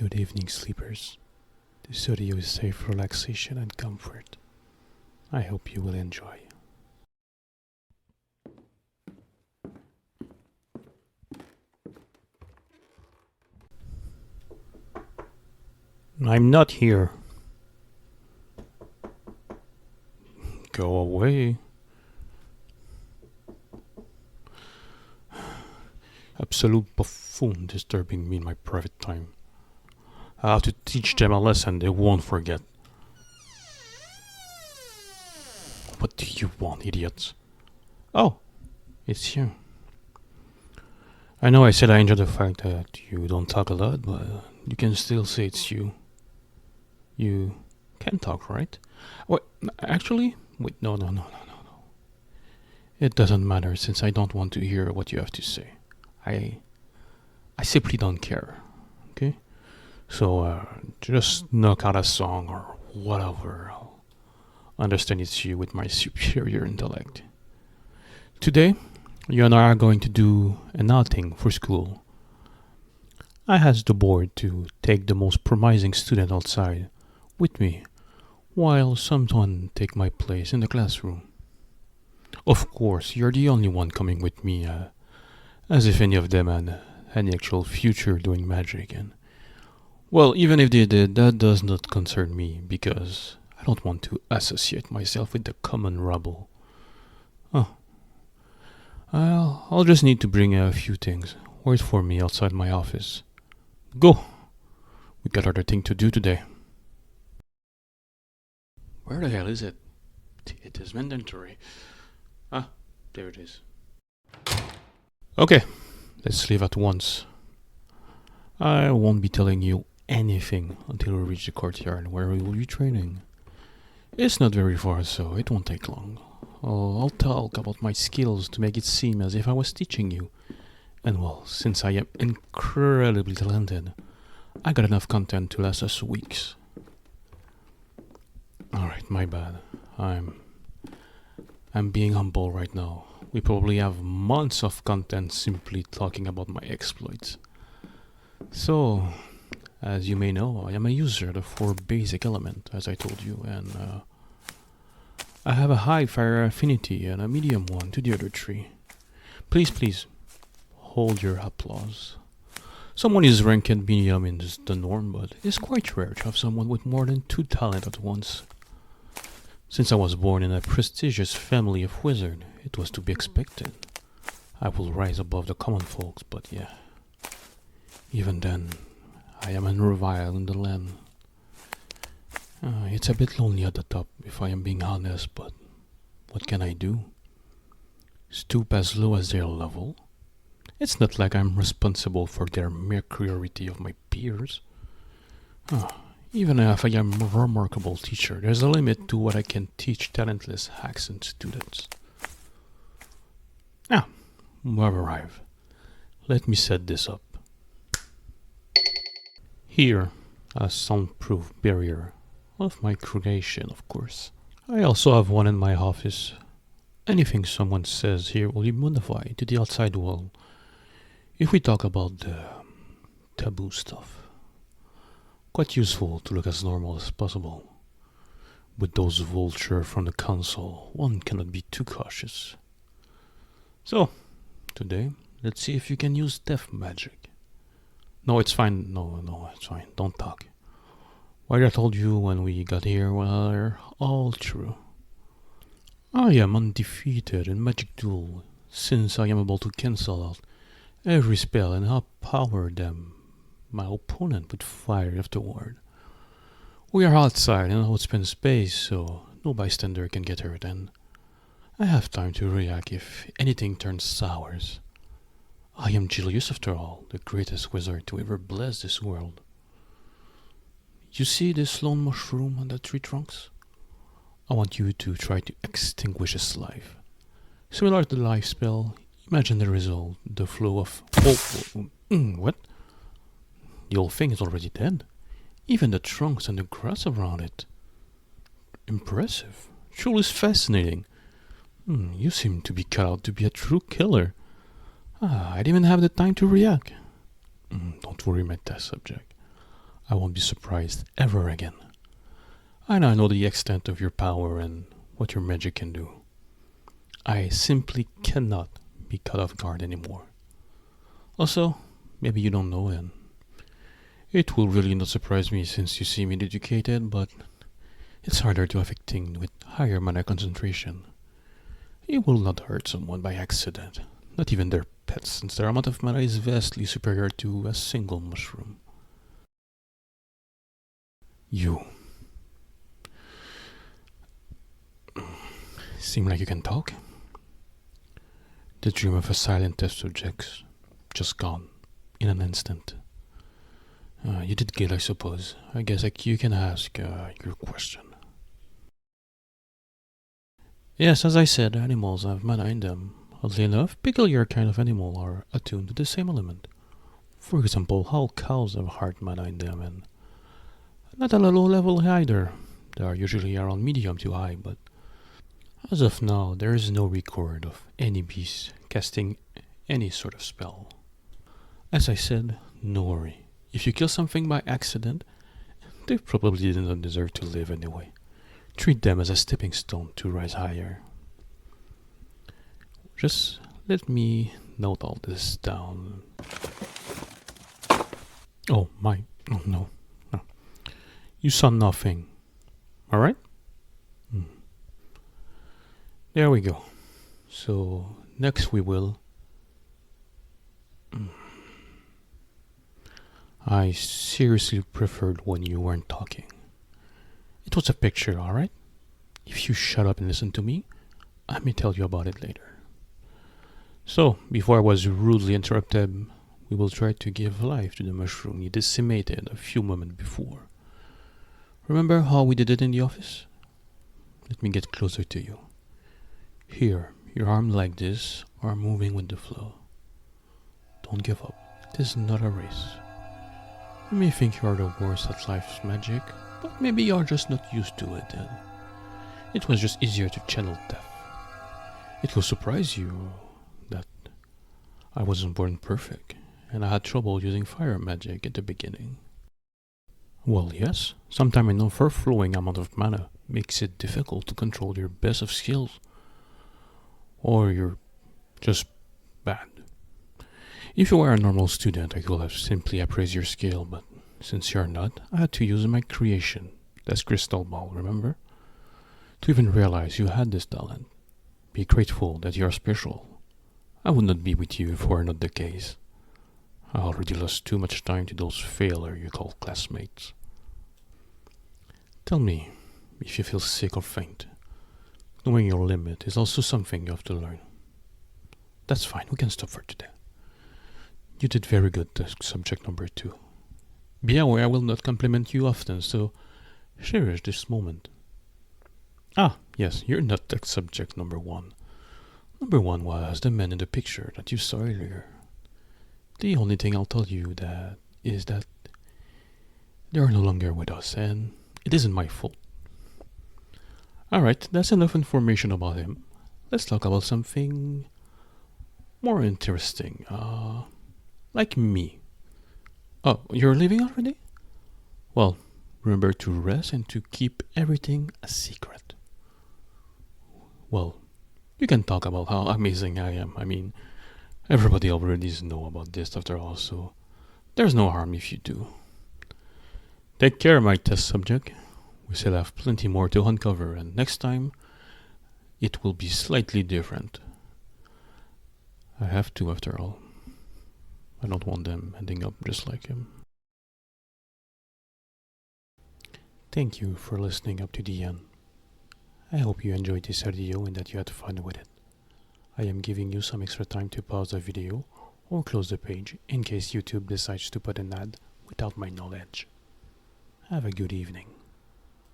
Good evening, sleepers. The studio is safe for relaxation and comfort. I hope you will enjoy. I'm not here. Go away. Absolute buffoon disturbing me in my private time. I have to teach them a lesson they won't forget. What do you want, idiots? Oh, it's you. I know I said I enjoy the fact that you don't talk a lot, but you can still say it's you. You can talk, right? Wait, actually, wait, no. It doesn't matter since I don't want to hear what you have to say. I simply don't care. Okay? So just knock out a song or whatever. I'll understand it's you with my superior intellect. Today, you and I are going to do an outing for school. I asked the board to take the most promising student outside with me, while someone take my place in the classroom. Of course, you're the only one coming with me, as if any of them had any actual future doing magic. And well, even if they did, that does not concern me because I don't want to associate myself with the common rabble. Oh, I'll just need to bring a few things. Wait for me outside my office. Go! We got other thing to do today. Where the hell is it? It is mandatory. Ah, there it is. Okay, let's leave at once. I won't be telling you anything until we reach the courtyard where we will be training. It's not very far, so it won't take long. I'll talk about my skills to make it seem as if I was teaching you. And well, since I am incredibly talented, I got enough content to last us weeks. Alright, my bad. I'm being humble right now. We probably have months of content simply talking about my exploits. So, as you may know, I am a user of the 4 basic element, as I told you, and I have a high fire affinity and a medium one to the other 3. Please, hold your applause. Someone is ranked medium is the norm, but it's quite rare to have someone with more than 2 talents at once. Since I was born in a prestigious family of wizards, it was to be expected. I will rise above the common folks, but yeah. Even then, I am unreviled in the land. It's a bit lonely at the top, if I am being honest, but what can I do? Stoop as low as their level? It's not like I'm responsible for their mediocrity of my peers. Even if I am a remarkable teacher, there's a limit to what I can teach talentless hacks and students. Now, we've arrived. Let me set this up. Here, a soundproof barrier of my creation, of course. I also have one in my office. Anything someone says here will be modified to the outside world. If we talk about the taboo stuff, quite useful to look as normal as possible. With those vultures from the council, one cannot be too cautious. So, today, let's see if you can use death magic. No, it's fine. No, it's fine. Don't talk. What I told you when we got here were all true. I am undefeated in magic duel, since I am able to cancel out every spell and outpower them, my opponent with fire afterward. We are outside in an open space, so no bystander can get hurt, and I have time to react if anything turns sour. I am Julius, after all, the greatest wizard to ever bless this world. You see this lone mushroom on the tree trunks? I want you to try to extinguish its life. Similar to the life spell, imagine the result, the flow of... what? The whole thing is already dead. Even the trunks and the grass around it. Impressive. Truly fascinating. You seem to be cut out to be a true killer. I didn't even have the time to react. Don't worry, my test subject. I won't be surprised ever again. I now know the extent of your power and what your magic can do. I simply cannot be caught off guard anymore. Also, maybe you don't know, and it will really not surprise me since you seem educated, but it's harder to affect things with higher mana concentration. You will not hurt someone by accident, not even their pets, since their amount of mana is vastly superior to a single mushroom. You seem like you can talk. The dream of a silent test subject just gone in an instant. You did good, I suppose. I guess you can ask your question. Yes, as I said, animals have mana in them. Oddly enough, peculiar kind of animal are attuned to the same element. For example, how cows have heart mana in them, and not at a low level either. They are usually around medium to high, but as of now, there is no record of any beast casting any sort of spell. As I said, no worry. If you kill something by accident, they probably did not deserve to live anyway. Treat them as a stepping stone to rise higher. Just let me note all this down. Oh my, oh no. You saw nothing, alright? There we go. So, next we will... I seriously preferred when you weren't talking. It was a picture, alright? If you shut up and listen to me, I may tell you about it later. So, before I was rudely interrupted, we will try to give life to the mushroom you decimated a few moments before. Remember how we did it in the office? Let me get closer to you. Here, your arms like this are moving with the flow. Don't give up. It is not a race. You may think you are the worst at life's magic, but maybe you are just not used to it and it was just easier to channel death. It will surprise you that I wasn't born perfect and I had trouble using fire magic at the beginning. Well, yes, sometimes an overflowing amount of mana makes it difficult to control your best of skills. Or you're just bad. If you were a normal student, I could have simply appraised your skill, but since you're not, I had to use my creation, that's crystal ball, remember? To even realize you had this talent. Be grateful that you're special. I would not be with you if it were not the case. I already lost too much time to those failures you call classmates. Tell me if you feel sick or faint. Knowing your limit is also something you have to learn. That's fine, we can stop for today. You did very good to subject number 2. Be aware I will not compliment you often, so cherish this moment. Ah, yes, you're not the subject number 1. Number 1 was the man in the picture that you saw earlier. The only thing I'll tell you is that they are no longer with us, and it isn't my fault. Alright, that's enough information about him. Let's talk about something more interesting. Like me. Oh, you're leaving already? Well, remember to rest and to keep everything a secret. Well, you can talk about how amazing I am. I mean, everybody already knows about this after all, so there's no harm if you do. Take care, my test subject. We still have plenty more to uncover, and next time, it will be slightly different. I have to, after all. I don't want them ending up just like him. Thank you for listening up to the end. I hope you enjoyed this video and that you had fun with it. I am giving you some extra time to pause the video or close the page in case YouTube decides to put an ad without my knowledge. Have a good evening.